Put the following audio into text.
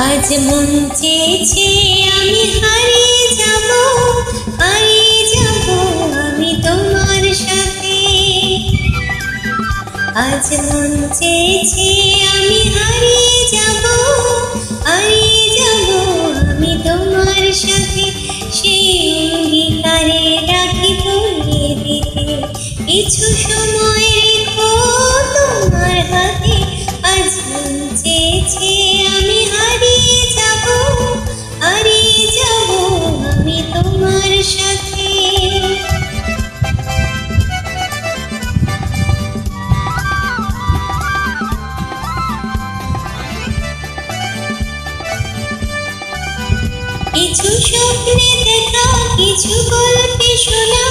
আজ মন চেয়েছে আমি হারিয়ে যাব, হারিয়ে যাব আমি তোমার সাথে। আজ মন চেয়েছে আমি হারিয়ে যাব, হারিয়ে যাব আমি তোমার সাথে। সেই অঙ্গীকারে রাখি পরিয়ে দিতে কিছু সময় রেখো তোমার হাতে। আজ মন চেয়েছে আমি হারিয়ে যাব, হারিয়ে যাব আমি তোমার সাথে। কিছু স্বপ্নে দেখা, কিছু গল্পে শোনা,